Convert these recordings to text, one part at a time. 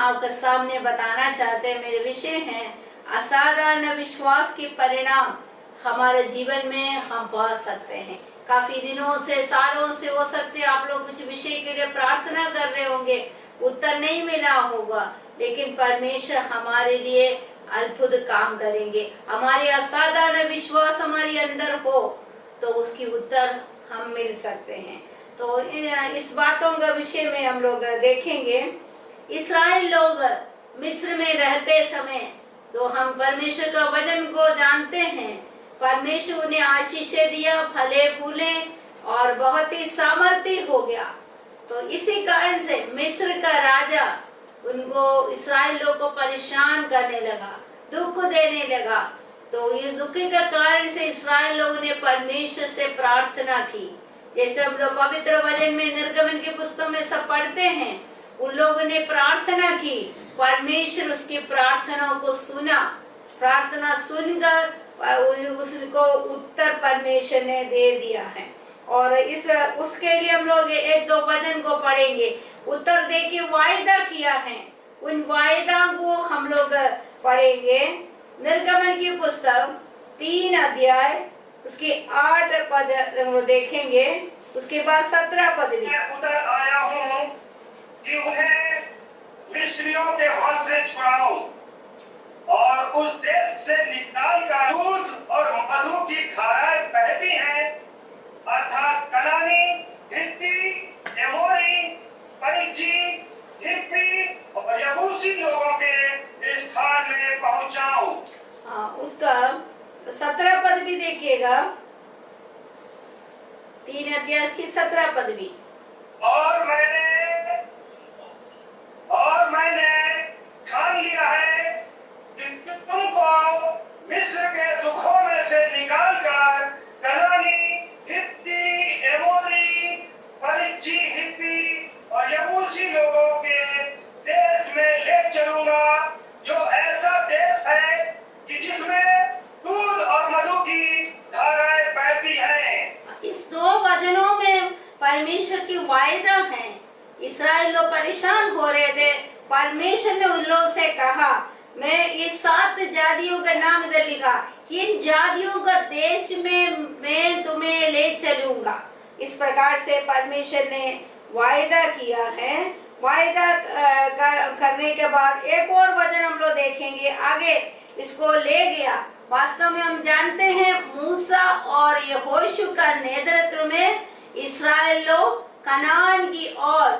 आपके सामने बताना चाहते हैं, मेरे विषय हैं असाधारण विश्वास के परिणाम हमारे जीवन में हम पा सकते हैं। काफी दिनों से, सालों से हो सकते हैं आप लोग कुछ विषय के लिए प्रार्थना कर रहे होंगे, उत्तर नहीं मिला होगा, लेकिन परमेश्वर हमारे लिए अद्भुत काम करेंगे। हमारे असाधारण विश्वास हमारे अंदर हो तो उसकी उत्तर हम मिल सकते हैं। तो इस बातों का विषय में हम लोग देखेंगे। इस्राएल लोग मिस्र में रहते समय तो हम परमेश्वर का वचन को जानते हैं, परमेश्वर उन्हें आशीष दिया, फले फूले और बहुत ही सामर्थ्य हो गया। तो इसी कारण से मिस्र का राजा उनको, इस्राएल लोग को परेशान करने लगा, दुख देने लगा। तो इस दुख के कारण से इस्राएल लोगों ने परमेश्वर से प्रार्थना की। जैसे हम लोग पवित्र वचन में निर्गमन की पुस्तक में सब पढ़ते हैं, उन लोगों ने प्रार्थना की, परमेश्वर उसकी प्रार्थनाओं को सुना, प्रार्थना सुनकर उसको उत्तर परमेश्वर ने दे दिया है। और उसके लिए हम लोग एक दो वचन को पढ़ेंगे। उत्तर दे के वायदा किया है, उन वायदा को हम लोग पढ़ेंगे। निर्गमन की पुस्तक 3 अध्याय उसके 8 पद देखेंगे, उसके बाद 17 पद भी। उधर आया हूँ कि उन्हें मिस्रियों के वश से छुड़ाऊं और उस देश से निकालकर दूध और मधु की धाराएं बहती हैं, अर्थात कनानी, हित्ती, एमोरी, परिज्जी, हिब्बी और यबूसी लोगों के स्थान में पहुंचाऊं। उसका 17 पद भी देखिएगा, 3 अध्याय की 17 पद भी। और मैंने ठान लिया है कि तुमको मिस्र के दुखों में से निकालकर कनानी, हित्ती, एमोरी, परिज्जी, हिब्बी और यबूसी लोगों के देश में ले चलूंगा, जो ऐसा देश है कि जिसमें दूध और मधु की धाराएं बहती हैं। इस 2 वचनों में परमेश्वर की वायदा है। इस्राएल लोग परेशान हो रहे थे, परमेश्वर ने उन लोगों से कहा, मैं इस 7 जातियों का नाम इधर लिखा, इन जातियों का देश में मैं तुम्हें ले चलूंगा। इस प्रकार से परमेश्वर ने वायदा किया है। वायदा करने के बाद एक और वचन हम लोग देखेंगे, आगे इसको ले गया। वास्तव में हम जानते हैं मूसा और यहोशू का नेतृत्व में इस्राएल लोग कनान की ओर,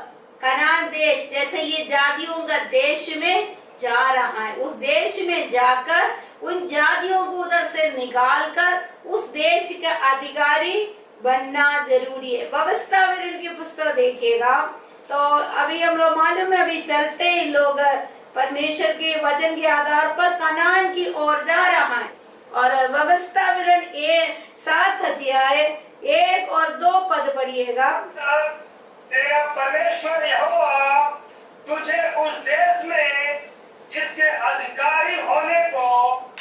कनान देश जैसे ये जातियों का देश में जा रहा है, उस देश में जाकर उन जातियों को उधर से निकालकर उस देश का अधिकारी बनना जरूरी है। व्यवस्था विवरण की पुस्तक देखिएगा तो अभी हम लोग मालूम है, अभी चलते ही लोग परमेश्वर के वचन के आधार पर कनान की ओर जा रहा है। और व्यवस्था विवरण 7 अध्याय 1 और 2 पद पढ़िएगा। तेरा परमेश्वर यहोवा तुझे उस देश में जिसके अधिकारी होने को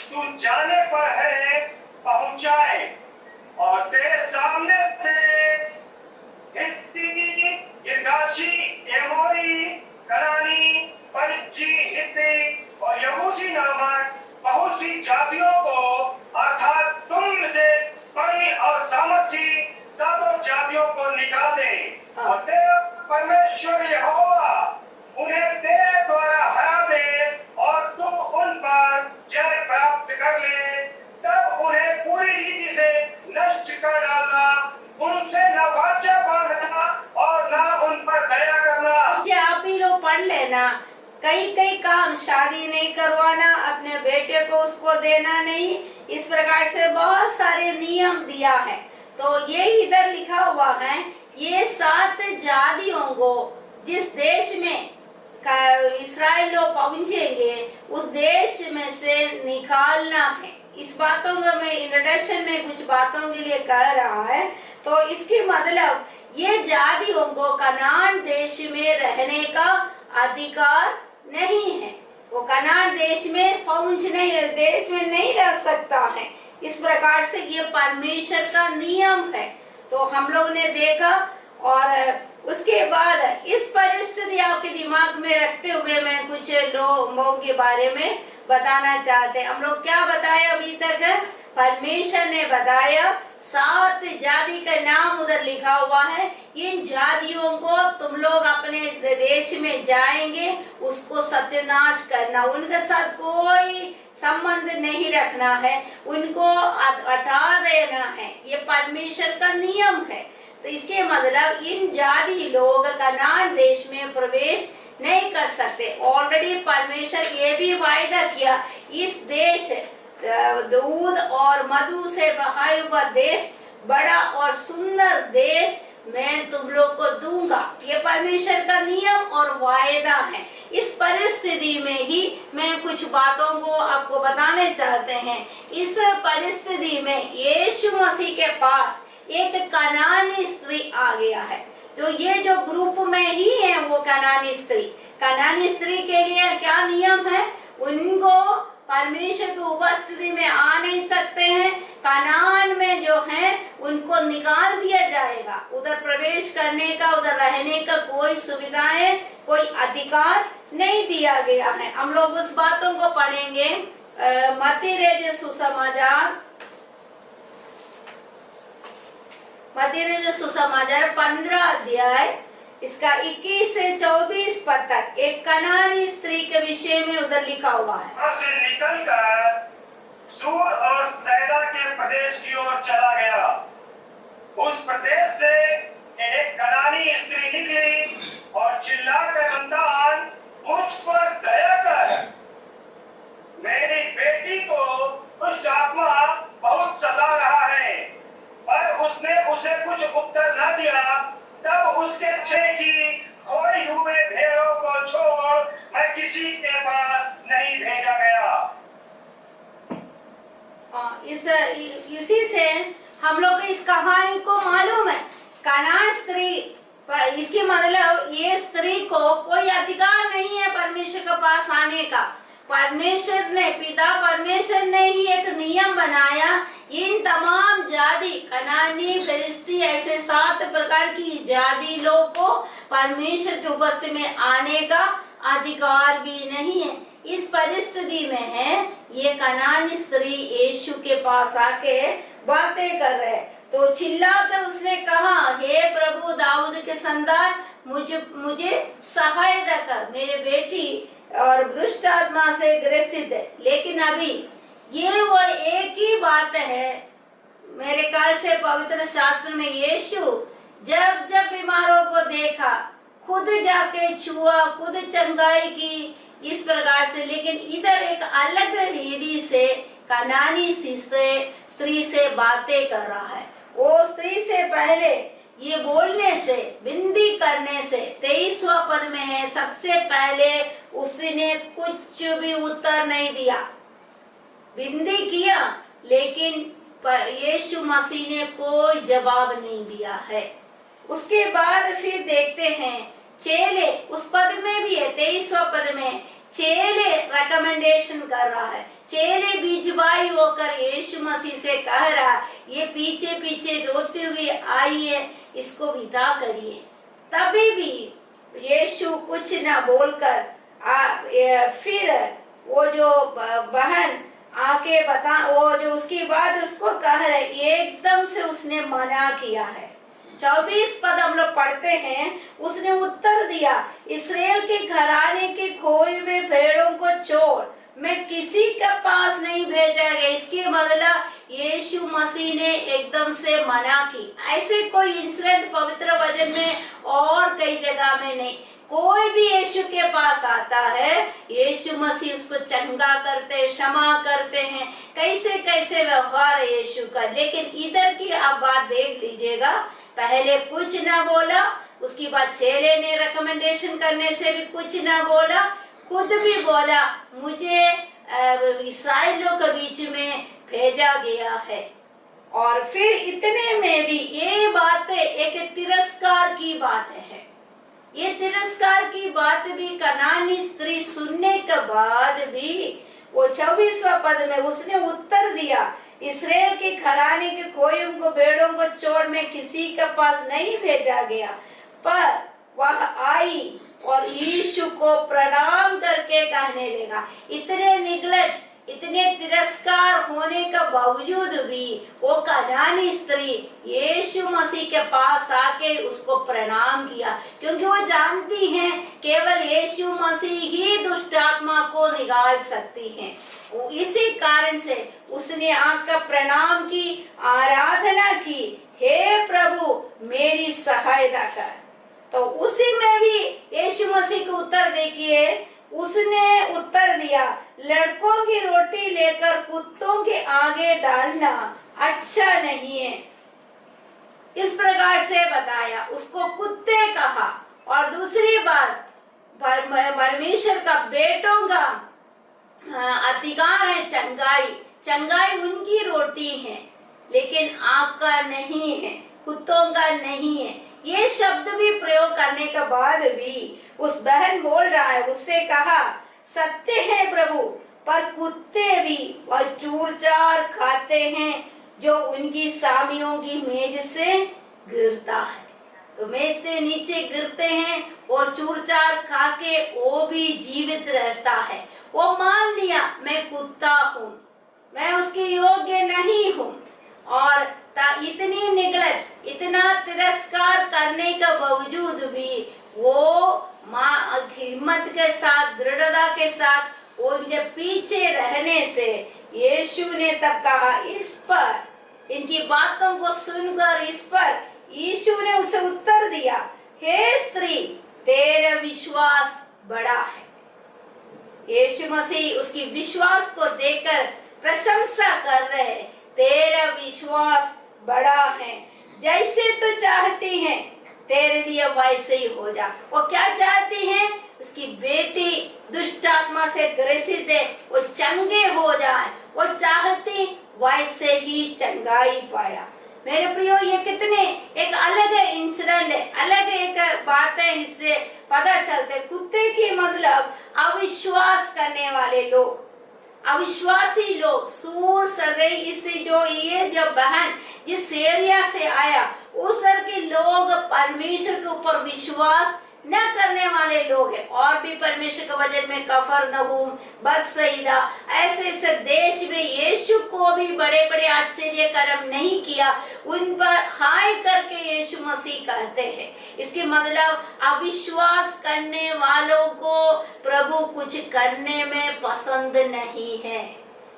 तू जाने पर है पहुंचाए, और तेरे सामने से हित्ती, गिर्गाशी, एमोरी, कनानी, परिज्जी, हिब्बी और यबूसी नामक बहुत सी जातियों को, अर्थात तुम से बड़ी और सामर्थी 7 जातियों को निकाल दे, और तेरा परमेश्वर यहोवा उन्हें तेरे द्वारा हरा दे और तू उन पर जय प्राप्त कर ले। तब उन्हें पूरी रीति से नष्ट कर डालना, उनसे न वाचा बांधना और न उन पर दया करना। आप ही लोग पढ़ लेना। कई काम, शादी नहीं करवाना, अपने बेटे को उसको देना नहीं, इस प्रकार से बहुत सारे नियम दिया है। तो ये इधर लिखा हुआ है, ये 7 जातियों को जिस देश में इस्राएल लोग पहुंचेंगे उस देश में से निकालना है। इस बातों को मैं इंट्रोडक्शन में कुछ बातों के लिए कह रहा है। तो इसके मतलब ये जातियों को कनान देश में रहने का अधिकार नहीं है, वो कनान देश में देश में नहीं रह सकता है। इस प्रकार से ये परमेश्वर का नियम है। तो हम लोग ने देखा और उसके बाद इस परिस्थिति आपके दिमाग में रखते हुए मैं कुछ लोगों के बारे में बताना चाहते हैं। हम लोग क्या बताया अभी तक? परमेश्वर ने बताया 7 जाति का नाम उधर लिखा हुआ है। इन जातियों को तुम लोग अपने देश में जाएंगे, उसको सत्यानाश करना, उनके साथ कोई संबंध नहीं रखना है, उनको हटा देना है। ये परमेश्वर का नियम है। तो इसके मतलब इन जाति लोग कनान देश में प्रवेश नहीं कर सकते। ऑलरेडी परमेश्वर ये भी वायदा किया, इस देश दूध और मधु से बहा हुआ देश, बड़ा और सुंदर देश मैं तुम लोग को दूंगा। ये परमेश्वर का नियम और वायदा है। इस परिस्थिति में ही मैं कुछ बातों को आपको बताने चाहते हैं। इस परिस्थिति में यीशु मसीह के पास एक कनानी स्त्री आ गया है। तो ये जो ग्रुप में ही है वो कनानी स्त्री के लिए क्या नियम है? उनको परमेश्वर की उपस्थिति में आ नहीं सकते हैं। कनान में जो है उनको निकाल दिया जाएगा। उधर प्रवेश करने का, उधर रहने का कोई सुविधाएं, कोई अधिकार नहीं दिया गया है। हम लोग उस बातों को पढ़ेंगे। मत्ती रचित सुसमाचार 15 अध्याय इसका 21 से 24 पद तक एक कनानी स्त्री के विषय में उधर लिखा हुआ है। वहां से निकलकर सूर और सैदा के प्रदेश की ओर चला गया। उस प्रदेश से एक कनानी स्त्री निकली और चिल्लाकर बंदान, मुझ पर दया कर, मेरी बेटी को दुष्ट आत्मा बहुत सता रहा है। पर उसने उसे कुछ उत्तर न दिया। तब उसके छह की खोई हुए भेड़ों को छोड़ मैं किसी के पास नहीं भेजा गया। इसी से हम लोग इस कहानी को मालूम है। कनान स्त्री, इसकी मतलब ये स्त्री को कोई अधिकार नहीं है परमेश्वर के पास आने का। परमेश्वर ने, पिता परमेश्वर ने ही एक नियम बनाया। इन तमाम जाति, कनानी, फिलिस्ती, ऐसे 7 प्रकार की जाति लोग को परमेश्वर की उपस्थिति में आने का अधिकार भी नहीं है। इस परिस्थिति में है ये कनानी स्त्री यीशु के पास आके बातें कर रहे। तो चिल्लाकर उसने कहा, हे प्रभु दाऊद के संतान, मुझे सहायता कर, मेरे बेटी और दुष्ट आत्मा से ग्रसित है। लेकिन अभी ये वो एक ही बात है। मेरे ख्याल से पवित्र शास्त्र में यीशु जब जब बीमारों को देखा, खुद जाके छुआ, खुद चंगाई की, इस प्रकार से। लेकिन इधर एक अलग रीति से कनानी स्त्री से बातें कर रहा है। वो स्त्री से पहले ये बोलने से, विनती करने से, 23वां पद में है, सबसे पहले उसने कुछ भी उत्तर नहीं दिया। विनती किया लेकिन यीशु मसीह ने कोई जवाब नहीं दिया है। उसके बाद फिर देखते हैं चेले, उस पद में भी है, 23वां पद में चेले रिकमेंडेशन कर रहा है। चेले बीजवाई होकर यीशु मसीह से कह रहा, ये पीछे पीछे रोते हुए आई है, इसको विदा करिए। तभी भी यीशु कुछ न बोलकर फिर वो जो बहन आके बता, वो जो उसकी बात उसको कह रहे, एकदम से उसने मना किया है। 24 पद हम लोग पढ़ते हैं। उसने उत्तर दिया, इस्राएल के घराने के खोए हुए भेड़ों को छोड़ मैं किसी के पास नहीं भेजा गया। इसके मतलब यीशु मसीह ने एकदम से मना की। ऐसे कोई इंसिडेंट पवित्र वचन में और कई जगह में नहीं। कोई भी यीशु के पास आता है, यीशु मसीह उसको चंगा करते, क्षमा करते हैं, कैसे कैसे व्यवहार है यीशु का। लेकिन इधर की आप बात देख लीजिएगा, पहले कुछ ना बोला, उसकी बाद चेले ने रिकमेंडेशन करने से भी कुछ ना बोला, खुद भी बोला मुझे इस्राएलियों के बीच में भेजा गया है। और फिर इतने में भी ये बात एक तिरस्कार की बात है। ये तिरस्कार की बात भी कनानी स्त्री सुनने के बाद भी वो 24वां पद में उसने उत्तर दिया, इस्राएल के घराने के खोए को भेड़ों को छोड़ मैं किसी के पास नहीं भेजा गया। पर वह आई और यीशु को प्रणाम करके कहने लगा। इतने निगलज, इतने तिरस्कार होने का बावजूद भी वो कनानी स्त्री यीशु मसीह के पास आके उसको प्रणाम किया, क्योंकि वो जानती हैं केवल यीशु मसीह ही दुष्ट आत्मा को निकाल सकती हैं। इसी कारण से उसने आकर प्रणाम की, आराधना की, हे प्रभु मेरी सहायता कर। तो उसी में भी यीशु मसीह को उत्तर देखिए, उसने उत्तर दिया, लड़कों की रोटी लेकर कुत्तों के आगे डालना अच्छा नहीं है। इस प्रकार से बताया, उसको कुत्ते कहा। और दूसरी बात, परमेश्वर का बेटों का अधिकार है चंगाई, चंगाई उनकी रोटी है, लेकिन आपका नहीं है, कुत्तों का नहीं है। ये शब्द भी प्रयोग करने के बाद भी उस बहन बोल रहा है, उससे कहा, सत्य है प्रभु, पर कुत्ते भी वह चूर-चार खाते हैं जो उनकी स्वामियों की मेज से गिरता है। तो मेज से नीचे गिरते हैं और चूर-चार खा के वो भी जीवित रहता है। वो मान लिया मैं कुत्ता हूँ, मैं उसके योग्य नहीं हूँ, और इतनी निगलज, इतना तिरस्कार करने के बावजूद भी वो हिम्मत के साथ, दृढ़ता के साथ उनके पीछे रहने से यीशु ने तब कहा, इस पर, इनकी बातों को सुनकर इस पर यीशु ने उसे उत्तर दिया, हे स्त्री तेरा विश्वास बड़ा है। यीशु मसीह उसकी विश्वास को देखकर प्रशंसा कर रहे, तेरा विश्वास बड़ा है, जैसे तो चाहती हैं तेरे लिए वैसे ही हो जा। वो क्या चाहती हैं? उसकी बेटी दुष्ट आत्मा से ग्रसित है, वो चंगे हो जाए, वो चाहती वैसे ही चंगाई पाया। मेरे प्रियो, ये कितने एक अलग इंसिडेंट है, अलग एक बात है, इससे पता चलते कुत्ते की मतलब अविश्वास करने वाले लोग, अविश्वासी लोग। सूर सदैव इस जो ये जब बहन जिस एरिया से आया उस के लोग परमेश्वर के ऊपर विश्वास न करने वाले लोग हैं। और भी परमेश्वर के वचन में कफरनहूम, बथसैदा, ऐसे ऐसे देश में यीशु को भी बड़े बड़े आश्चर्य कर्म नहीं किया, उन पर हाय करके यीशु मसीह कहते हैं। इसके मतलब अविश्वास करने वालों को प्रभु कुछ करने में पसंद नहीं है।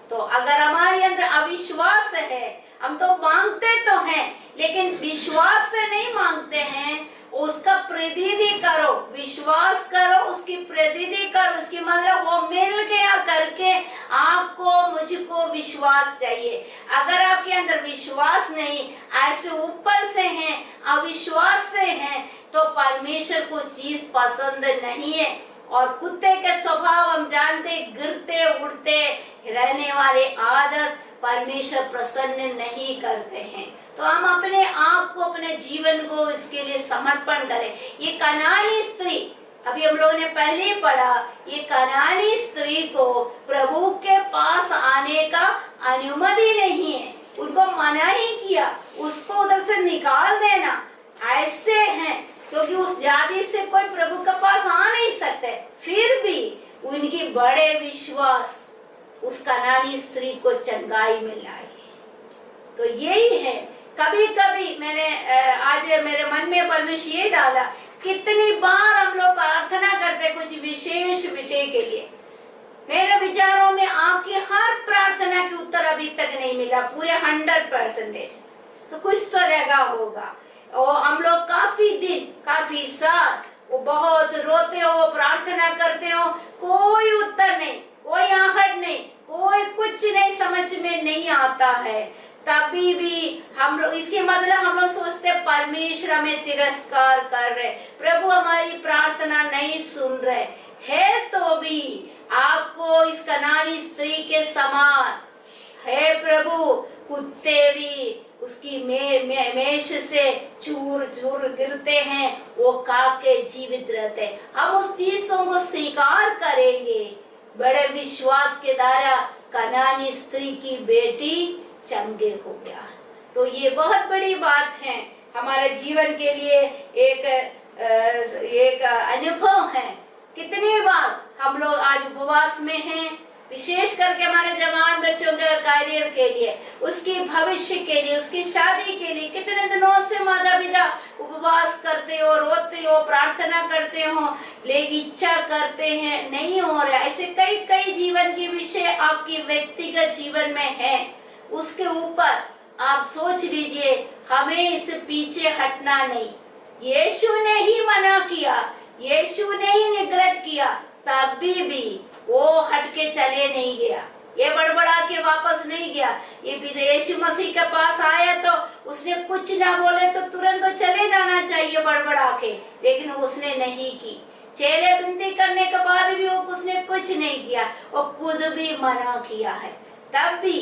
तो अगर हमारे अंदर अविश्वास है, हम तो मांगते तो हैं लेकिन विश्वास से नहीं मांगते हैं, उसका प्रतिनिधि करो, विश्वास करो, उसकी प्रतिनिधि करो। उसकी मतलब वो मिल गया करके आपको मुझको विश्वास चाहिए। अगर आपके अंदर विश्वास नहीं, ऐसे ऊपर से हैं, अविश्वास से हैं, तो परमेश्वर को चीज पसंद नहीं है। और कुत्ते के स्वभाव हम जानते, गिरते उड़ते रहने वाले आदत परमेश्वर प्रसन्न नहीं करते हैं। तो हम अपने आप को, अपने जीवन को इसके लिए समर्पण करें। ये कनानी स्त्री, अभी हम लोगों ने पहले ही पढ़ा, ये कनानी स्त्री को प्रभु के पास आने का अनुमति नहीं है, उनको मना ही किया, उसको उधर से निकाल देना। ऐसे हैं क्योंकि उस जाति से कोई प्रभु के पास आ नहीं सकते, फिर भी उनकी बड़े विश्वास उस कनानी स्त्री को चंगाई में लाई। तो यही है, कभी कभी मैंने आज मेरे मन में परमेश्वर ये डाला, कितनी बार हम लोग प्रार्थना करते कुछ विशेष विषय के लिए। मेरे विचारों में आपकी हर प्रार्थना के उत्तर अभी तक नहीं मिला, पूरे 100%। तो कुछ तो लगा होगा। और हम लोग काफी दिन, काफी साल वो बहुत रोते हो, प्रार्थना करते हो, कोई उत्तर नहीं, कोई आहट नहीं, कोई कुछ नहीं समझ में नहीं आता है। तभी भी हम लोग, इसके मतलब हम लोग सोचते परमेश्वर हमें तिरस्कार कर रहे, प्रभु हमारी प्रार्थना नहीं सुन रहे है। तो भी आपको इस कनानी स्त्री के समान है प्रभु, कुत्ते भी उसकी मेष से चूर चूर गिरते हैं, वो खा के जीवित रहते हैं। हम उस चीजों को स्वीकार करेंगे। बड़े विश्वास के द्वारा कनानी स्त्री की बेटी चंगे हो गया। तो ये बहुत बड़ी बात है हमारे जीवन के लिए, एक एक अनुभव है। कितनी बार हम लोग आज उपवास में हैं, विशेष करके हमारे जवान बच्चों के करियर के लिए, उसकी भविष्य के लिए, उसकी शादी के लिए कितने दिनों से माता पिता उपवास करते हो, रोते हो, प्रार्थना करते हो, लेकिन इच्छा करते हैं, नहीं हो रहा। ऐसे कई कई जीवन के विषय आपकी व्यक्तिगत जीवन में है। उसके ऊपर आप सोच लीजिए, हमें इस पीछे हटना नहीं। यीशु ने ही मना किया, यीशु ने ही निग्रह किया, तब भी वो हटके चले नहीं गया, ये बड़बड़ा के वापस नहीं गया। ये यीशु मसीह के पास आया तो उसने कुछ ना बोले तो तुरंत तो चले जाना चाहिए बड़बड़ा के, लेकिन उसने नहीं की। चेले विनती करने के बाद भी वो उसने कुछ नहीं किया, वो खुद भी मना किया है। तब भी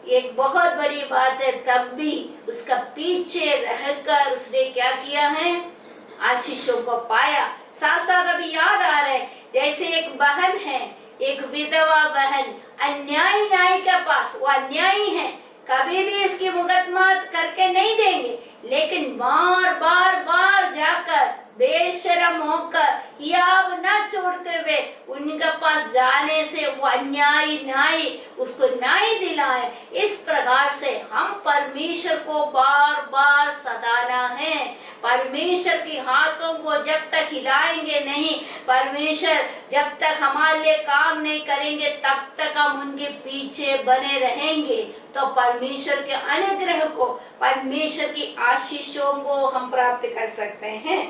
एक बहुत बड़ी बात है, तब भी उसका पीछे रहकर उसने क्या किया है, आशीषों को पाया। साथ साथ अभी याद आ रहा है, जैसे एक बहन है, एक विधवा बहन अन्यायी नाई के पास, वो अन्यायी है, कभी भी इसकी मुकदमा करके नहीं देंगे, लेकिन बार बार बार जाकर बेशरम होकर हियाव न छोड़ते हुए उनके पास जाने से वो अन्यायी नाई उसको न्याय दिलाए। इस प्रकार से हम परमेश्वर को बार बार सताना है। परमेश्वर के हाथों को जब तक हिलाएंगे नहीं, परमेश्वर जब तक हमारे लिए काम नहीं करेंगे, तब तक हम उनके पीछे बने रहेंगे। तो परमेश्वर के अनुग्रह को, परमेश्वर की आशीषों को हम प्राप्त कर सकते हैं।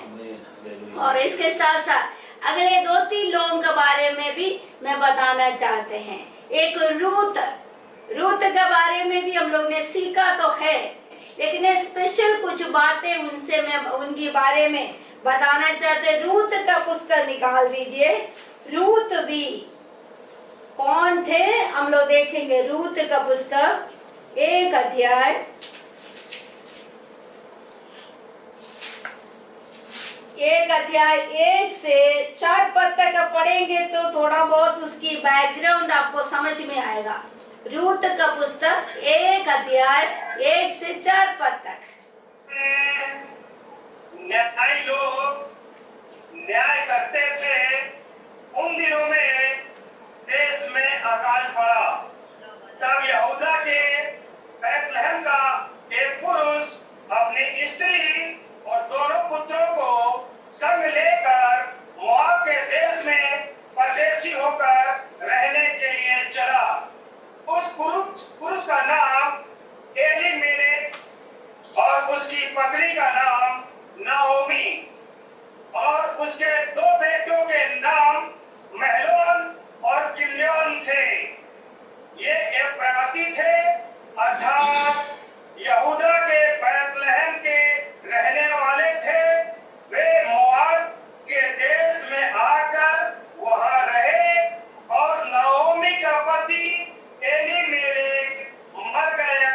और इसके साथ साथ अगले 2-3 लोगों के बारे में भी मैं बताना चाहते हैं। एक रूत के बारे में भी हम लोग ने सीखा तो है, लेकिन स्पेशल कुछ बातें उनसे मैं उनके बारे में बताना चाहते। रूत का पुस्तक निकाल दीजिए। रूत भी कौन थे हम लोग देखेंगे। रूत का पुस्तक 1 अध्याय 1 से 4 पद तक पढ़ेंगे तो थोड़ा बहुत उसकी बैकग्राउंड आपको समझ में आएगा। रूत का पुस्तक 1 अध्याय 1 से 4 पद तक। न्यायी लोग न्याय करते थे। उन दिनों में देश में अकाल पड़ा। तब यहूदा के बैतलहम का एक पुरुष अपनी स्त्री और दोनों पुत्रों को संग लेकर मोआब के देश में परदेशी होकर रहने के लिए चला। उस पुरुष का नाम एलीमेलेक और उसकी पत्नी का नाम नाओमी और उसके 2 बेटों के नाम महलोन और किल्योन थे। ये एफ्राती थे, अर्थात यहूदा के बैतलहम के रहने वाले थे। वे मोआब के देश में आकर वहां रहे और नाओमी का पति एलीमेलेक मर गया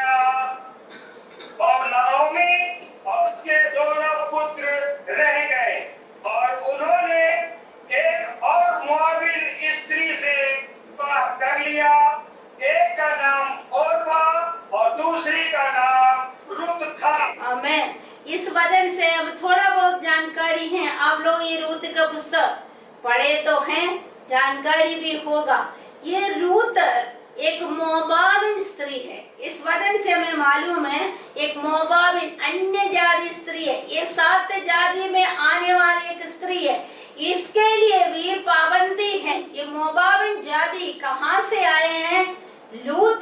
और नाओमी और उसके दोनों पुत्र रह गए। और उन्होंने एक और मोआबिन स्त्री से विवाह कर लिया। एक का नाम ओर्पा और दूसरी का नाम रूत था। आमीन। इस वजह से अब थोड़ा बहुत जानकारी है। आप लोग ये रूत का पुस्तक पढ़े तो हैं, जानकारी भी होगा। ये रूत एक मोआबिन स्त्री है। इस वजह से हमें मालूम है एक मोआबिन अन्य जाति स्त्री है। ये 7 जाति में आने वाली एक स्त्री है। इसके लिए भी पाबंदी है। ये मोआबिन जाति कहाँ से आए हैं? लूत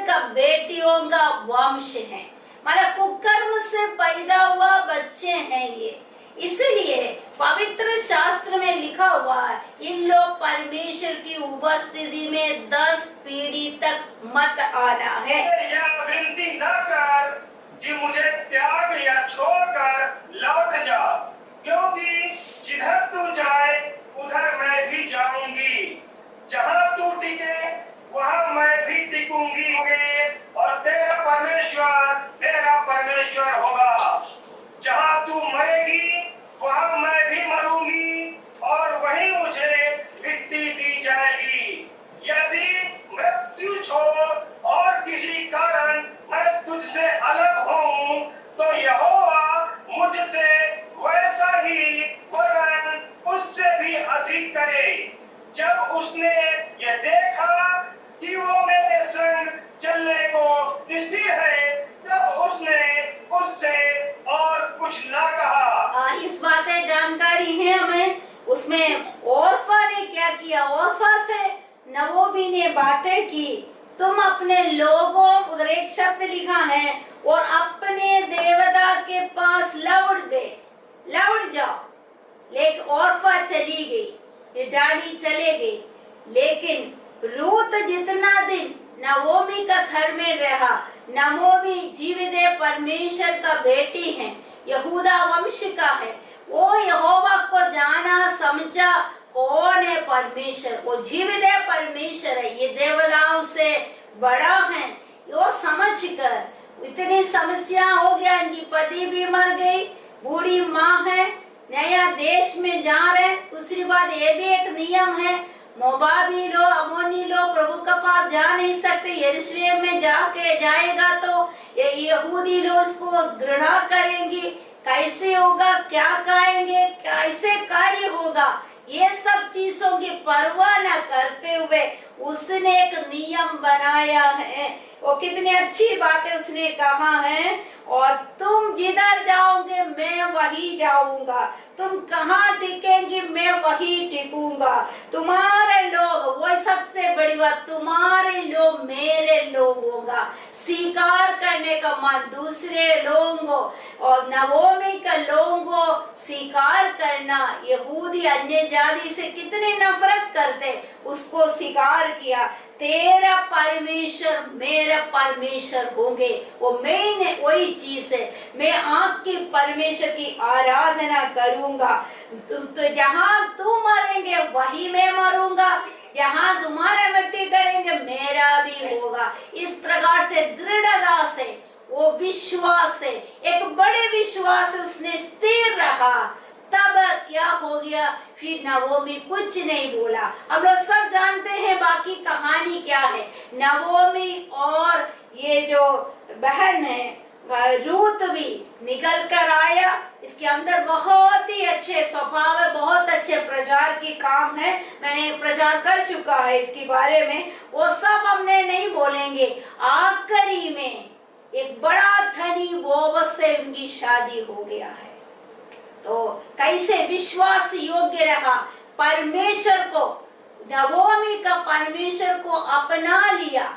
का बेटियों का वंश है, मतलब कुकर्म से पैदा हुआ बच्चे हैं ये। इसलिए पवित्र शास्त्र में लिखा हुआ है, इन लोग परमेश्वर की उपस्थिति में 10 पीढ़ी तक मत आना है। यह विनती न कर कि मुझे त्याग या छोड़कर लौट जा, क्योंकि जिधर तू जाए उधर मैं भी जाऊंगी। जहाँ तू टिके वहाँ मैं भी टिकूंगी और तेरा परमेश्वर मेरा परमेश्वर होगा। जहाँ तू मरेगी वहाँ मैं भी मरूंगी और वहीं मुझे मिट्टी दी जाएगी। यदि मृत्यु छोड़ और किसी कारण मैं तुझसे अलग हूँ तो यहोवा नजदीक करे। जब उसने यह देखा कि वो मेरे संग चलने को स्थिर है, तब उसने उससे और कुछ ना कहा। इस बातें जानकारी है हमें। उसमें ओर्फा ने क्या किया, ओर्फा से नवोमी ने बातें की, तुम अपने लोगों, उधर एक शब्द लिखा है, और अपने देवता के पास लौट गए, लौट जाओ। लेकिन ओर्फा चली गई, ये डैडी चले गए, लेकिन रूत जितना दिन नवोमी का घर में रहा, नवोमी जीवित परमेश्वर का बेटी है, यहूदा वंश का है, वो यहोवा को जाना समझा कौन है परमेश्वर, वो जीवित परमेश्वर है, ये देवताओं से बड़ा है। वो समझ कर इतनी समस्या हो गया, इनकी पति भी मर गई, बूढ़ी माँ है, नया देश में जा रहे। दूसरी बात ये भी एक नियम है, मोबाबी लोग, अमोनी लोग प्रभु के पास जा नहीं सकते। यरूशलेम में जाके जाएगा तो ये यहूदी लोग उसको घृणा करेंगे, कैसे होगा, क्या कहेंगे, कैसे कार्य होगा, ये सब चीजों की परवाह न करते हुए उसने एक नियम बनाया है। वो कितनी अच्छी बातें उसने कहा है, और तुम जिधर जाओगे मैं वही जाऊंगा, तुम कहाँ टिकेंगे मैं वही टिकूंगा, तुम्हारे लोग, वो सबसे बड़ी बात, तुम्हारे लोग मेरे लोग होगा। स्वीकार करने का मन दूसरे लोगों और नवोमी का लोगों को स्वीकार करना। यहूदी अन्य जाति से कितने नफरत करते, उसको स्वीकार किया, तेरा परमेश्वर मेरा परमेश्वर होंगे, वो मैं वही चीज है, मैं आपके परमेश्वर की आराधना करूंगा। तो जहाँ तू मरेंगे वही मैं मरूंगा, जहाँ तुम्हारा मिट्टी करेंगे मेरा भी होगा। इस प्रकार से दृढ़ता से, वो विश्वास से, एक बड़े विश्वास से उसने स्थिर रहा। तब क्या हो गया, फिर नवोमी कुछ नहीं बोला। हम लोग सब जानते हैं बाकी कहानी क्या है। नवोमी और ये जो बहन है रूत भी निकल कर आया, इसके अंदर बहुत ही अच्छे स्वभाव है, बहुत अच्छे प्रचार की काम है, मैंने प्रचार कर चुका है इसके बारे में, वो सब हमने नहीं बोलेंगे। आखिरी में एक बड़ा धनी बोवस से उनकी शादी हो गया है। तो कैसे विश्वास योग्य रहा, परमेश्वर को, नवोमी का परमेश्वर को अपना लिया,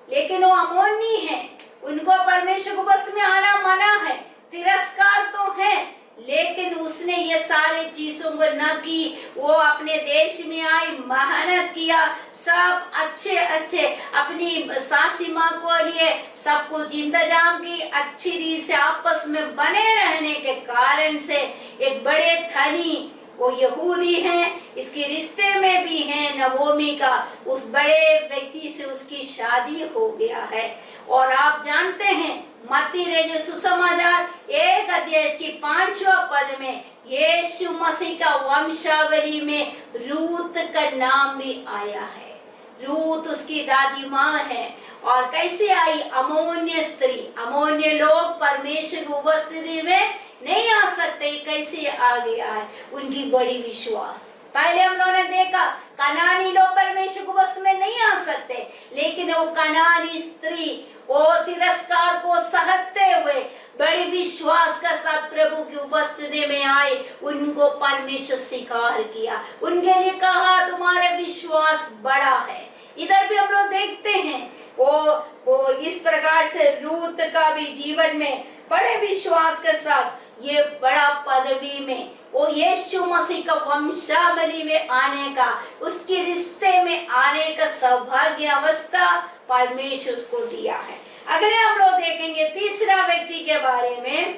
लेकिन वो अमोनी है, उनको परमेश्वर को बस में आना मना है, तिरस्कार तो है, लेकिन उसने ये सारे चीजों को न की। वो अपने देश में आई, मेहनत किया, सब अच्छे अच्छे अपनी सासी माँ को लिए सब कुछ इंतजाम की, अच्छी रीति से आपस में बने रहने के कारण से एक बड़े धनी वो यहूदी हैं, इसके रिश्ते में भी हैं नवोमी का, उस बड़े व्यक्ति से उसकी शादी हो गया है। और आप जानते हैं मत्ती रचित सुसमाचार 1 अध्याय इसकी 5वां पद में यीशु मसीह का वंशावली में रूत का नाम भी आया है। रूत उसकी दादी माँ है, और कैसे आई, अमोन्य स्त्री, अमोन्य लोग परमेश्वर की उपस्थिति में नहीं आ सकते, कैसे आ गया है, उनकी बड़ी विश्वास। पहले हम लोगों ने देखा कनानी लोग परमेश्वर को बस में नहीं आ सकते, लेकिन वो कनानी स्त्री वो तिरस्कार को सहते हुए बड़े विश्वास के साथ प्रभु की उपस्थिति में आए, उनको परमेश्वर स्वीकार किया, उनके लिए कहा तुम्हारा विश्वास बड़ा है। इधर भी हम लोग देखते हैं वो इस प्रकार से रूत का भी जीवन में बड़े विश्वास के साथ ये बड़ा पदवी में वो यीशु मसीह का वंशावली में आने का, उसके रिश्ते में आने का सौभाग्य अवस्था परमेश्वर उसको दिया है। अगले हम लोग देखेंगे तीसरा व्यक्ति के बारे में,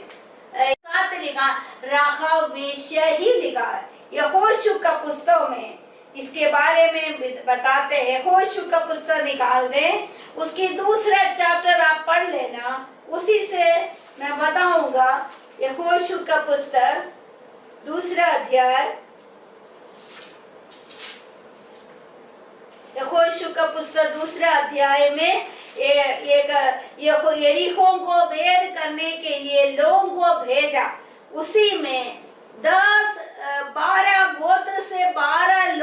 साथ लिखा राहाब वेश्या ही लिखा है यहोशू का पुस्तक में, इसके बारे में बताते हैं। यहोशू का पुस्तक निकाल दें, उसकी दूसरा चैप्टर आप पढ़ लेना, उसी से मैं बताऊंगा। यहोशू का पुस्तक दूसरा अध्याय, यहोशू का पुस्तक दूसरा अध्याय में एक यरीहो को वेद करने के लिए लोगों को भेजा, उसी में 12 गोत्र से 12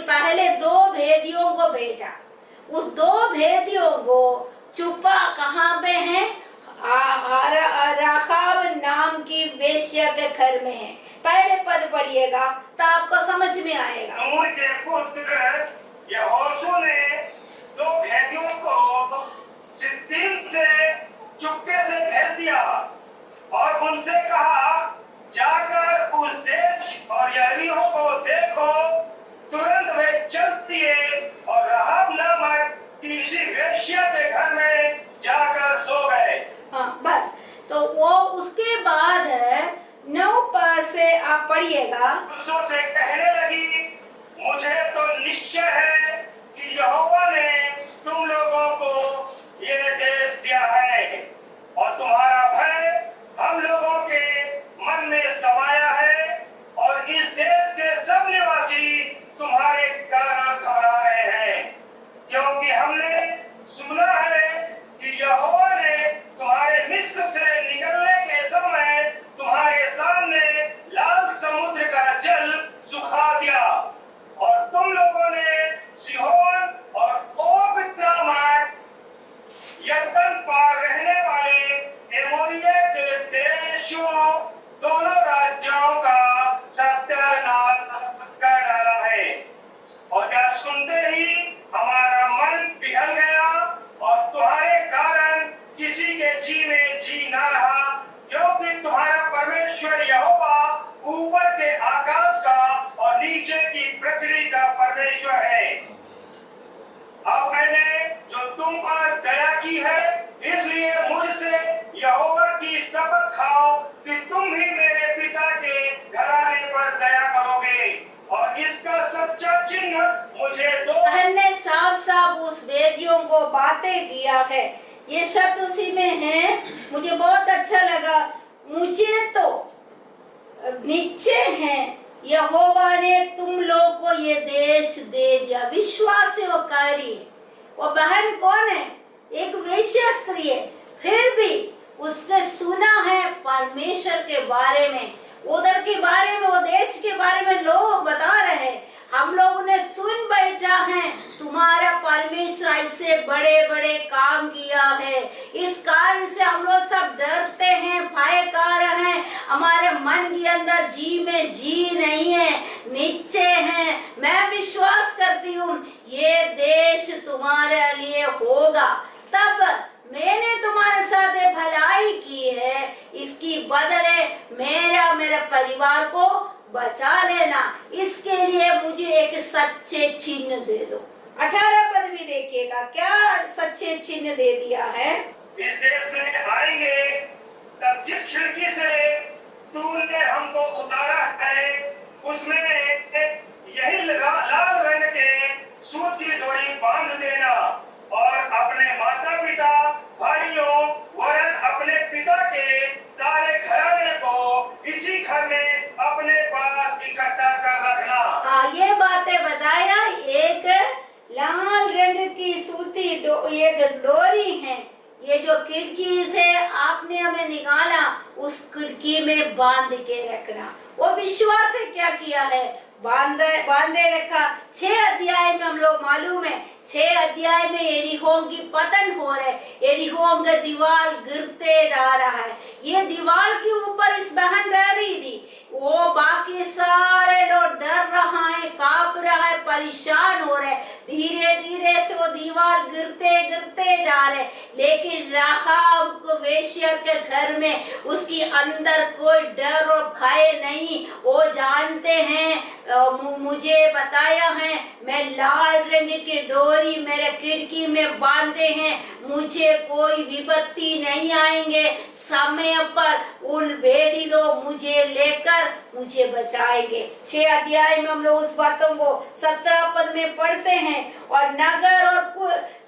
पहले 2 भेदियों को भेजा। उस 2 भेदियों को छुपा कहाँ पे है? राखाब नाम की वेश्या के घर में है। पहले पद पढ़िएगा तो आपको समझ में आएगा। नून के पुत्र यहोशू ने 2 भेदियों को सिद्दीम से चुपके से भेज दिया और उनसे कहा, जाकर उस देश और यरीहो को देखो। तुरंत वे चलती है और राहाब नामक किसी वेश्या के घर में जाकर सो गए। हाँ, बस। तो वो उसके बाद 9 पद से आप पढ़िएगा। पुरुषों से कहने लगी, मुझे तो निश्चय है कि यहोवा ने तुम लोगों को ये देश दिया है और तुम्हारा भय हम लोगों के मन में समाया है और इस देश के सब निवासी तुम्हारे कारण घबरा रहे हैं, क्योंकि हमने सुना है कि यहोवा ने तुम्हारे मिस्र से निकलने के समय तुम्हारे सामने लाल समुद्र का जल सुखा दिया और तुम लोगों ने सिहोन और ओग नामक यरदन पार रहने वाले एमोरिया के देशों दोनों राज्यों का सत्यानाश कर डाला है। और क्या सुनते ही हमारा मन पिघल गया और तुम्हारे कारण किसी के जी में जी ना रहा, क्योंकि तुम्हारा परमेश्वर यहोवा ऊपर के आकाश का और नीचे की पृथ्वी का परमेश्वर है। अब मैंने जो तुम पर दया की है, इसलिए मुझसे यहोवा की शपथ खाओ कि तुम ही मेरे पिता के घराने पर दया करोगे और इसका सच्चा चिन्ह मुझे दो। ने साफ साफ उस वेदियों को बातें किया है। ये शब्द उसी में है। मुझे बहुत अच्छा लगा। मुझे तो निश्चय है यहोवा ने तुम लोग को ये देश दे दिया। विश्वास से वो कह रही है। वो बहन कौन है? एक वेश्या स्त्री है। फिर भी उसने सुना है परमेश्वर के बारे में, उधर के बारे में, वो देश के बारे में लोग बता रहे हैं। हम लोगों ने सुन बैठा है तुम्हारा परमेश्वर ऐसे बड़े बड़े काम किया है। इस कारण से हम लोग सब डरते हैं, भय कर रहे हैं। हमारे मन के अंदर जी में जी नहीं है, नीचे है। मैं विश्वास करती हूँ ये देश तुम्हारे लिए होगा। तब मैंने तुम्हारे साथ भलाई की है, इसकी बदले मेरे परिवार को बचा लेना। इसके लिए मुझे एक सच्चे चिन्ह दे दो। 18 पद भी देखिएगा क्या सच्चे चिन्ह दे दिया है। इस देश में आएंगे तब जिस खिड़की से तूने हमको उतारा है उसमें यही लाल रंग के सूत की डोरी बांध देना और अपने माता पिता भाइयों वरन अपने पिता के सारे घराने को इसी घर में अपने पास इकट्ठा कर रखना। हाँ, ये बातें बताया। एक लाल रंग की सूती एक डोरी है, ये जो खिड़की से आपने हमें निकाला उस खिड़की में बांध के रखना। वो विश्वास से क्या किया है? बांधे रखा। 6 अध्याय में हम लोग मालूम है, 6 अध्याय में यरीहो की पतन हो रहा है। यरीहो का दीवार गिरते जा रहा है। ये दीवार के ऊपर इस बहन रह रही थी। वो बाकी सारे लोग डर रहा है, कांप रहा है, परेशान हो रहे। धीरे धीरे से वो दीवार गिरते गिरते जा रहे। लेकिन राहाब को वेश्या के घर में उसकी अंदर कोई डर और भय नहीं। वो जानते हैं मुझे बताया है मैं लाल रंग की डोरी मेरे खिड़की में बांधे हैं, मुझे कोई विपत्ति नहीं आएंगे। समय पर उन भेड़ी लोग मुझे लेकर मुझे बचाएंगे। 6 अध्याय में हम लोग उस बातों को 17 पद में पढ़ते हैं। और नगर और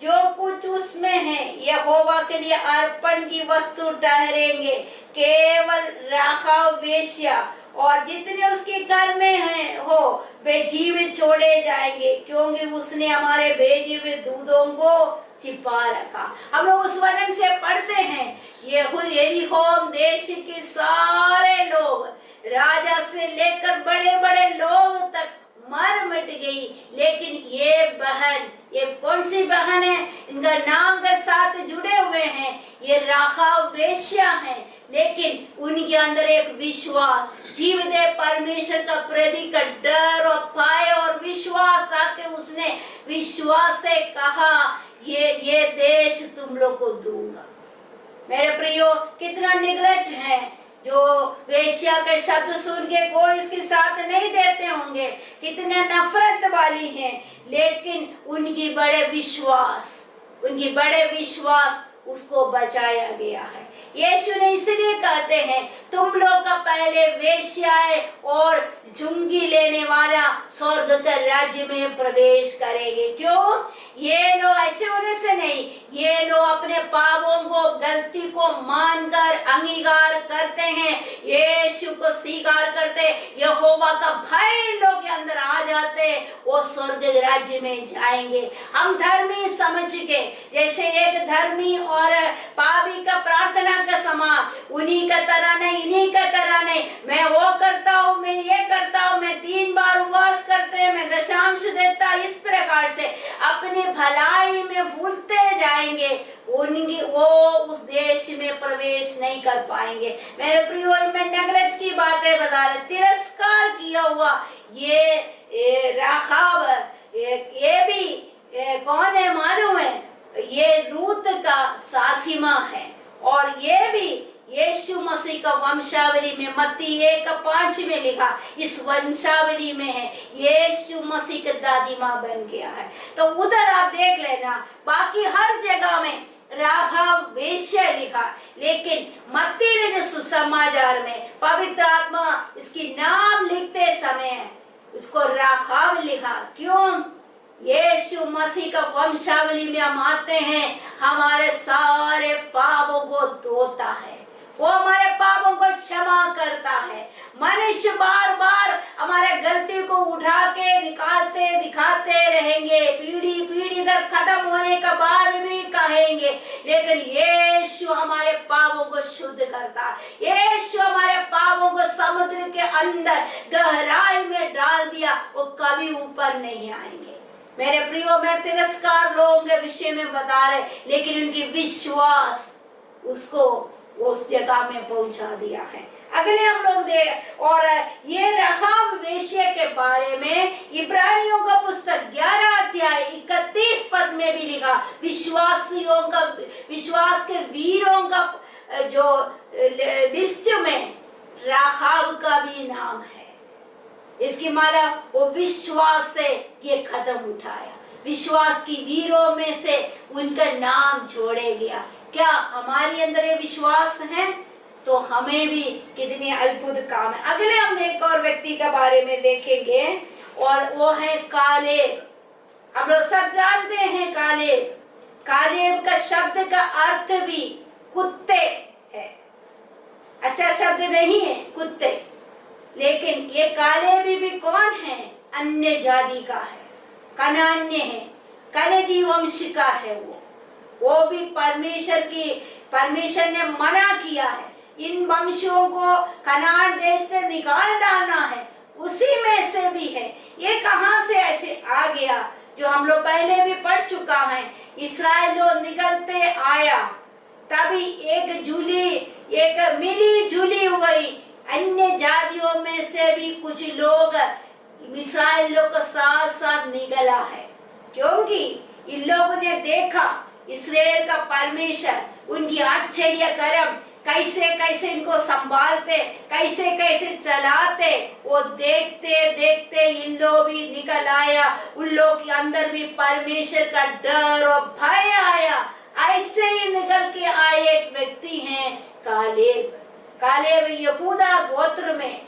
जो कुछ उसमें है यहोवा के लिए अर्पण की वस्तु ठहरेंगे। केवल राहाब वेश्या और जितने उसके घर में हैं हो वे जीवित छोड़े जाएंगे, क्योंकि उसने हमारे भेजे हुए दूधों को छिपा रखा। हम लोग उस वचन से पढ़ते हैं यरीहो देश के सारे लोग, राजा से लेकर बड़े बड़े लोग तक मर मिट गई, बहन, ये कौन सी बहन है? इनका नाम के साथ जुड़े हुए हैं, ये राहाब वेश्या है, लेकिन उनके अंदर एक विश्वास, जीवदे परमेश्वर का प्रति का डर और भय और विश्वास आके उसने विश्वास से कहा ये देश तुम लोग को दूंगा। मेरे प्रियो, कितना निगलेक्ट है जो वेश्या के शब्द सुन के कोई इसके साथ नहीं देते होंगे, कितने नफरत वाली हैं, लेकिन उनकी बड़े विश्वास उसको बचाया गया है। यीशु ने इसलिए कहते हैं तुम लोग का पहले वेश्याएं और जुंगी लेने वाला स्वर्ग के राज्य में प्रवेश करेंगे। क्यों? ये लोग ऐसे होने से नहीं, ये लोग अपने पापों को, गलती को मानकर अंगीकार करते हैं, यीशु को स्वीकार करते, यहोवा का भय लोग के अंदर आ जाते, वो स्वर्ग राज्य में जाएंगे। हम धर्मी समझ के, जैसे एक धर्मी और पापी का प्रार्थना का समान, उन्हीं का तरह नहीं, इन्हीं का तरह नहीं, मैं वो करता हूँ, मैं ये करता हूँ, मैं 3 बार उपवास करते हैं, मैं दशांश देता, इस प्रकार से अपनी भलाई में भूलते जाएंगे, वो उस देश में प्रवेश नहीं कर पाएंगे। मेरे प्रियो, मैं नेगलेक्ट की बातें बता रहे, तिरस्कार किया हुआ ये राहाब, ये भी कौन है मालूम है? ये रूत का सासी माँ है, और ये भी यीशु मसीह का वंशावली में मत्ती 1:5 में लिखा, इस वंशावली में है, यीशु मसीह का दादी माँ बन गया है। तो उधर आप देख लेना, बाकी हर जगह में राहाब वेश्या लिखा, लेकिन मत्ती ने जो सुसमाचार में पवित्र आत्मा इसकी नाम लिखते समय उसको राहाब लिखा। क्यों? यीशु मसीह का वंशावली में हम आते हैं, हमारे सारे पापों को धोता है, वो हमारे पापों को क्षमा करता है। मनुष्य बार बार हमारे गलती को उठा के दिखाते रहेंगे, पीढ़ी दर खत्म होने के बाद भी कहेंगे, लेकिन यीशु हमारे पापों को शुद्ध करता है। यीशु हमारे पापों को समुद्र के अंदर गहराई में डाल दिया, वो कभी ऊपर नहीं आएंगे। मेरे प्रियो, मैं तिरस्कार लोगों के विषय में बता रहे, लेकिन उनकी विश्वास उसको उस जगह में पहुंचा दिया है। अगले हम लोग देख, और ये राहाब वेश्या के बारे में इब्रानियों का पुस्तक 11 अध्याय 31 पद में भी लिखा, विश्वास के वीरों का जो लिस्ट में राहाब का भी नाम है। इसकी माला वो विश्वास से ये कदम उठाया, विश्वास की वीरों में से उनका नाम जोड़े गया। क्या हमारे अंदर ये विश्वास है? तो हमें भी कितनी अद्भुत काम है। अगले हम एक और व्यक्ति के बारे में देखेंगे, और वो है कालेब। अब लोग सब जानते हैं कालेब का शब्द का अर्थ भी कुत्ते है, अच्छा शब्द नहीं है कुत्ते, लेकिन ये कालेब भी कौन है? अन्य जाति का है, कनान्य है, कनजी वंश का है। वो भी परमेश्वर ने मना किया है, इन वंशों को कनान देश से निकाल डालना है, उसी में से भी है। ये कहां से ऐसे आ गया? जो हम लोग पहले भी पढ़ चुका है, इस्राएल लोग निकलते आया, तभी एक मिली जुली हुई अन्य जातियों में से भी कुछ लोग इस्राएल लोग के साथ साथ निकला है, क्योंकि इन लोगों ने देखा इस्राएल का परमेश्वर, उनकी आश्चर्य कर्म, कैसे कैसे इनको संभालते, कैसे कैसे चलाते, वो देखते देखते इन लोग भी निकल आया, उन लोग के अंदर भी परमेश्वर का डर और भय आया। ऐसे ही निकल के आए एक व्यक्ति हैं कालेब यहूदा गोत्र में।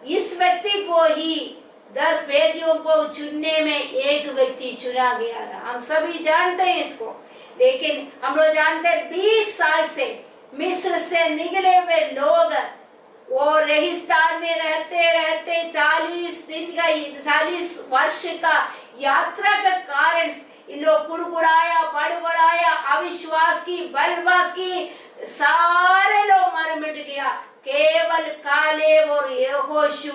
इस व्यक्ति को ही 10 वेदियों को चुनने में एक व्यक्ति चुना गया था। हम सभी जानते हैं इसको, लेकिन हम लोग जानते हैं 20 साल से मिस्र से निकले हुए लोग वो रेगिस्तान में रहते 40 वर्ष का यात्रा के कारण इन लोग कुड़कुड़ाया, बड़बड़ाया, अविश्वास की, बलवा की, सारे लोग मर मिट गया। केवल कालेब और यहोशू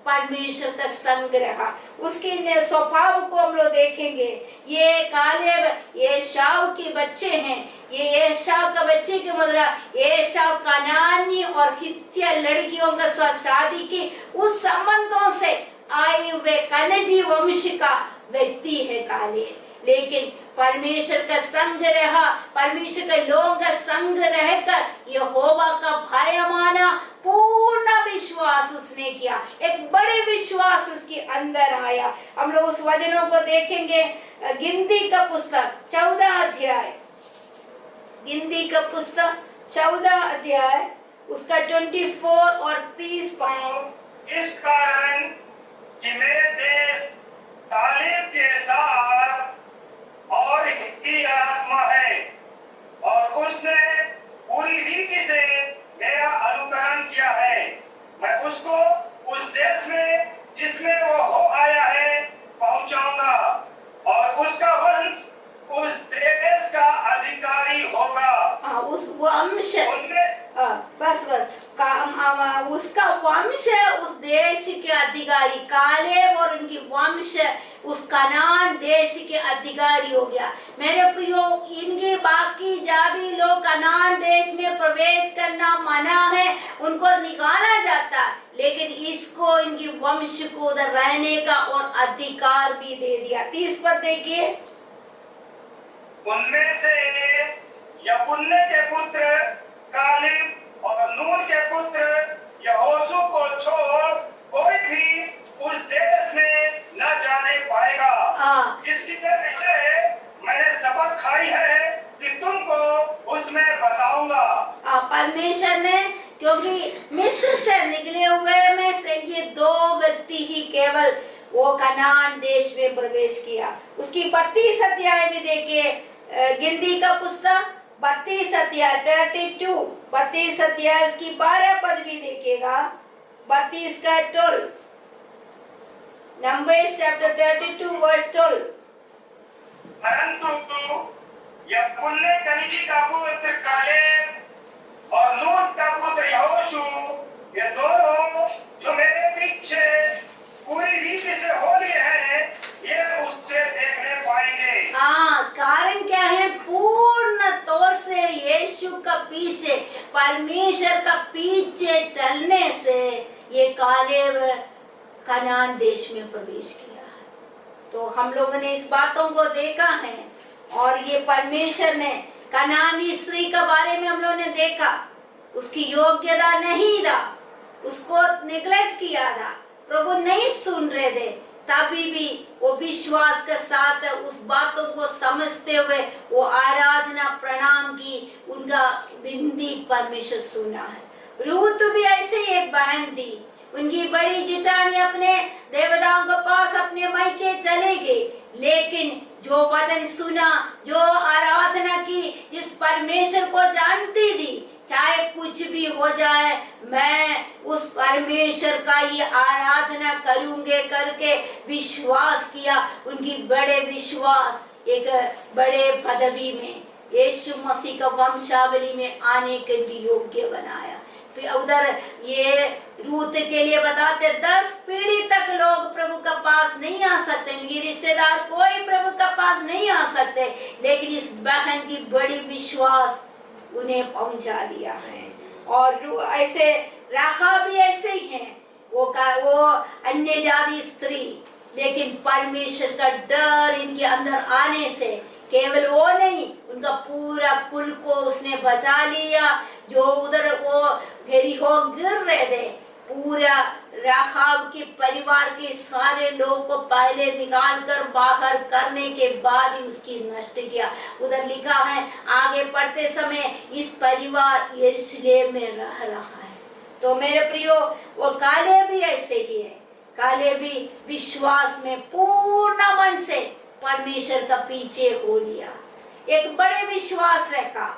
परमेश्वर का संग्रह। उसके स्वभाव को हम लोग देखेंगे। ये कालेब एसाव के बच्चे हैं। ये एसाव का बच्चे के मतलब एसाव कनानी और हित्तिया लड़कियों के साथ शादी की उस संबंधों से आए हुए कनजी वंश का व्यक्ति है कालेब। लेकिन परमेश्वर का संग्रह, परमेश्वर के लोगों का संग्रह कर यहोवा का भय माना, पूर्ण विश्वास उसने किया। एक बड़े विश्वास उसके अंदर आया। हम लोग उस वचनों को देखेंगे। गिनती का पुस्तक 14 अध्याय, गिनती का पुस्तक 14 अध्याय उसका 24 और 30 तो इस कारण कि मेरे देश कालेब के साथ और हित्ती आत्मा है और उसने पूरी रीति से मेरा अनुकरण किया है, मैं उसको उस देश में जिसमें वो हो आया है पहुंचाऊंगा और उसका वंश उस देश का अधिकारी होगा। उस वंश बस उसका वंश उस देश के अधिकारी, कालेब और उनकी वंश उस कनान देश के अधिकारी हो गया। मेरे प्रियो, इनके बाकी जाति लोग कनान देश में प्रवेश करना मना है, उनको निकाला जाता, लेकिन इसको इनकी वंश को उधर रहने का और अधिकार भी दे दिया। 30 पद देखिए। उनमें से यपुन्ने के पुत्र कालेब और नून के पुत्र यहोशू को छोड़ कोई भी उस देश में न जाने पाएगा। इसकी वजह मैंने शपथ खाई है कि तुमको उसमें बसाऊंगा। परमेश्वर ने, क्योंकि मिस्र से निकले हुए में से ये 2 व्यक्ति ही केवल वो कनान देश में प्रवेश किया। उसकी 32 अध्याय में देखिए, गिनती का पुस्तक 32 अध्याय 32 अध्याय उसकी 12 पद भी देखिएगा। 32 का 12, नंबर्स चैप्टर 32 वर्स 12। परंतु यपुन्ने कनिजी का पुत्र कालेब और नून का पुत्र यहोशू, ये दोनों जो मेरे पीछे पूरी रीति से हो लिए हैं, ये उससे देखने पाएंगे। कारण क्या है? पूर्ण तौर से यीशु का पीछे, परमेश्वर का पीछे चलने से ये कालेब कनान देश में प्रवेश किया है। तो हम लोगों ने इस बातों को देखा है और ये परमेश्वर ने कनानी स्त्री के बारे में हम लोगों ने देखा, उसकी योग्यता नहीं था, उसको निग्लेक्ट किया था, प्रभु नहीं सुन रहे थे, तभी भी वो विश्वास के साथ उस बातों को समझते हुए वो आराधना प्रणाम की, उनका विनती परमेश्वर सुना है। रूत भी ऐसे ही एक बहन थी, उनकी बड़ी जिटानी अपने देवताओं के पास अपने मायके चले गए, लेकिन जो वचन सुना, जो आराधना की, जिस परमेश्वर को जानती थी, चाहे कुछ भी हो जाए मैं उस परमेश्वर का ही आराधना करूंगे करके विश्वास किया। उनकी बड़े विश्वास एक बड़े पदवी में यीशु मसीह का वंशावली में आने के लिए योग्य बनाया। फिर उधर ये रूत के लिए बताते 10 पीढ़ी तक लोग प्रभु का पास नहीं आ सकते, उनकी रिश्तेदार कोई प्रभु का पास नहीं आ सकते, लेकिन इस बहन की बड़ी विश्वास उन्हें पहुंचा दिया है। और ऐसे राखा भी ऐसे ही है, वो अन्य जाति स्त्री, लेकिन परमेश्वर का डर इनके अंदर आने से केवल वो नहीं, उनका पूरा कुल को उसने बचा लिया। जो उधर वो यरीहो गिर रहे थे, पूरा राखाब के परिवार के सारे लोगों को पहले निकाल कर बाहर करने के बाद ही उसकी नष्ट किया। उधर लिखा है आगे पढ़ते समय, इस परिवार यरूशलेम में रह रहा है। तो मेरे प्रियो, वो काले भी ऐसे ही है, काले भी विश्वास में पूर्ण मन से परमेश्वर का पीछे हो लिया, एक बड़े विश्वास रखा,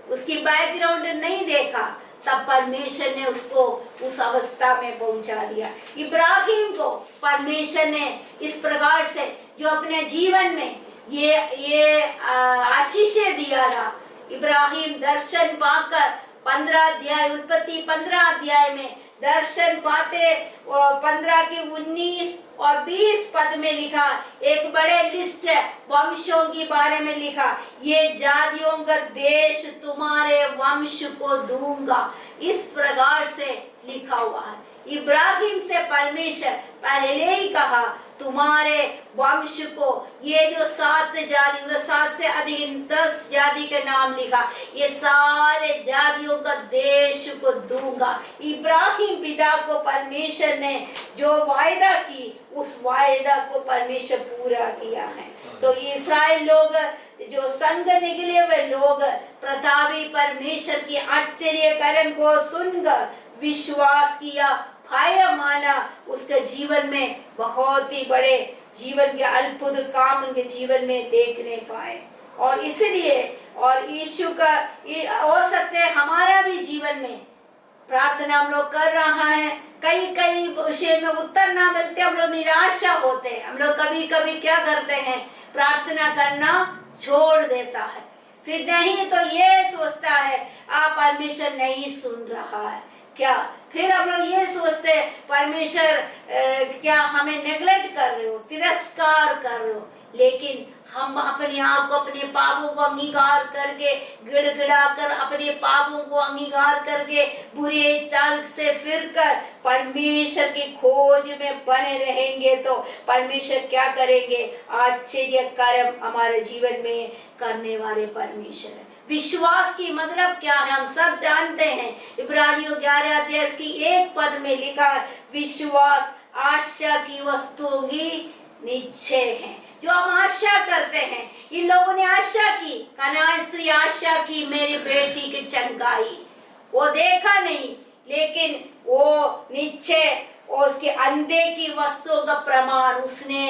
उसकी बैकग्राउंड नहीं देखा, तब परमेश्वर ने उसको उस अवस्था में पहुंचा दिया। इब्राहिम को परमेश्वर ने इस प्रकार से जो अपने जीवन में ये आशीषें दिया था, इब्राहिम दर्शन पाकर 15 अध्याय उत्पत्ति 15 अध्याय में दर्शन पाते 15 की 19 और 20 पद में लिखा, एक बड़े लिस्ट है वंशों के बारे में लिखा, ये जातियों का देश तुम्हारे वंश को दूंगा, इस प्रकार से लिखा हुआ है। इब्राहिम से परमेश्वर पहले ही कहा तुम्हारे वंश को, ये जो 7 जाति, 7 से अधिक 10 जाति के नाम लिखा, ये सारे जातियों का देश को दूंगा। इब्राहिम पिता को परमेश्वर ने जो वायदा की, उस वायदा को परमेश्वर पूरा किया है। तो इस्राएल लोग जो संग निकले हुए लोग प्रतापी परमेश्वर की आश्चर्य कारण को सुनकर विश्वास किया, भय माना, उसके जीवन में बहुत ही बड़े जीवन के अद्भुत काम उनके जीवन में देखने पाए। और इसलिए और यीशु का हो सकते है हमारा भी जीवन में प्रार्थना हम लोग कर रहा है, कई विषय में उत्तर ना मिलते, हम लोग निराशा होते हैं। हम लोग कभी कभी क्या करते हैं, प्रार्थना करना छोड़ देता है, फिर नहीं तो ये सोचता है आप परमेश्वर नहीं सुन रहा है क्या, फिर हम लोग ये सोचते हैं परमेश्वर क्या हमें नेग्लेक्ट कर रहे हो, तिरस्कार कर रहे हो। लेकिन हम अपने आप को, अपने पापों को अंगीकार करके, गिड़गिड़ा कर अपने पापों को अंगीकार करके, बुरे चाल से फिरकर परमेश्वर की खोज में बने रहेंगे तो परमेश्वर क्या करेंगे, आश्चर्य कर्म हमारे जीवन में करने वाले परमेश्वर है। विश्वास की मतलब क्या है हम सब जानते हैं। इब्रानियों 11 अध्याय की 1 पद में लिखा है, विश्वास आशा की वस्तुओं की निश्चय है। जो हम आशा करते हैं, इन लोगों ने आशा की, कनान स्त्री आशा की मेरी बेटी की चंगाई, वो देखा नहीं, लेकिन वो निश्चय उसके अंधे की वस्तुओं का प्रमाण उसने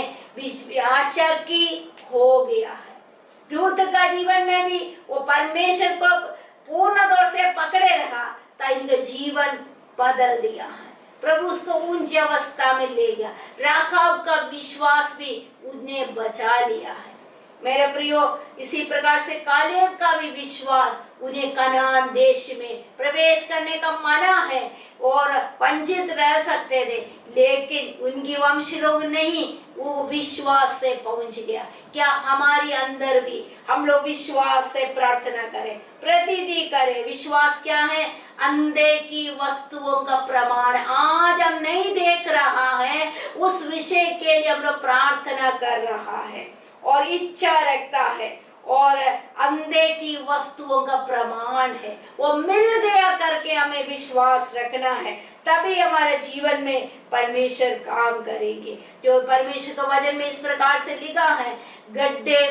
आशा की हो गया है। रूत का जीवन में भी वो परमेश्वर को पूर्ण तौर से पकड़े रहा, तो इनका जीवन बदल दिया है। प्रभु उसको ऊंची अवस्था में ले गया। राखाव का विश्वास भी उन्हें बचा लिया है। मेरे प्रियो, इसी प्रकार से कालेब का भी विश्वास उन्हें कनान देश में प्रवेश करने का मना है और वंचित रह सकते थे, लेकिन उनकी वंश लोग नहीं, वो विश्वास से पहुंच गया। क्या हमारे अंदर भी हम लोग विश्वास से प्रार्थना करें, प्रतिदिन करें। विश्वास क्या है? अंधे की वस्तुओं का प्रमाण। आज हम नहीं देख रहा है, उस विषय के लिए हम लोग प्रार्थना कर रहा है और इच्छा रखता है, और अंधे की वस्तुओं का प्रमाण है, वो मिल गया करके हमें विश्वास रखना है, तभी हमारे जीवन में परमेश्वर काम करेंगे। जो परमेश्वर के वचन में इस प्रकार से लिखा है, गड्ढे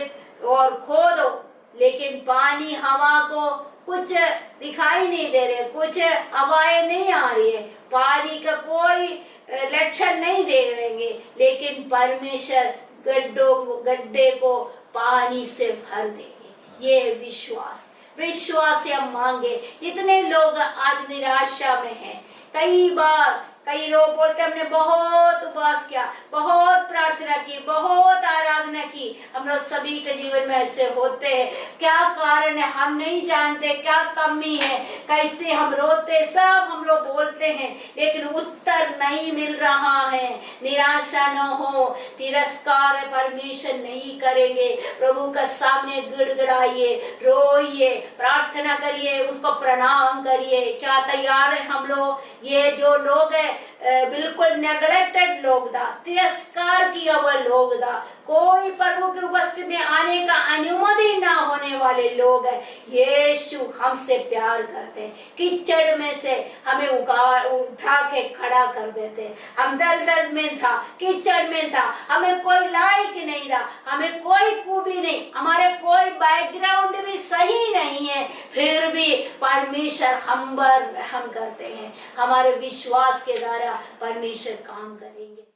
और खोदो, लेकिन पानी हवा को कुछ दिखाई नहीं दे रहे, कुछ हवाएं नहीं आ रही है, पानी का कोई लक्षण नहीं देख रहेंगे, लेकिन परमेश्वर गड्ढे को पानी से भर देंगे। ये विश्वास से हम मांगे। इतने लोग आज निराशा में हैं। कई लोग बोलते हमने बहुत उपवास किया, बहुत प्रार्थना की, बहुत आराधना की। हम लोग सभी के जीवन में ऐसे होते हैं। क्या कारण है हम नहीं जानते, क्या कमी है, कैसे हम रोते, सब हम लोग बोलते हैं, लेकिन उत्तर नहीं मिल रहा है। निराशा न हो, तिरस्कार परमेश्वर नहीं करेंगे। प्रभु का सामने गिड़गिड़ाइए, रोइए, प्रार्थना करिए, उसको प्रणाम करिए। क्या तैयार है हम लोग? ये जो लोग है बिल्कुल नेग्लेक्टेड लोग था, तिरस्कार किया हुआ लोग था, कोई प्रभु की उपस्थिति में आने का अनुमति ना होने वाले लोग हैं। यीशु हमसे प्यार करते हैं। कीचड़ में से हमें उठा के खड़ा कर देते। हम दलदल में था, कीचड़ में था, हमें कोई लायक नहीं रहा, हमें कोई खूबी नहीं, हमारे कोई बैकग्राउंड भी सही नहीं है, फिर भी परमेश्वर हम पर रहम करते हैं। हमारे विश्वास के द्वारा परमेश्वर काम करेंगे।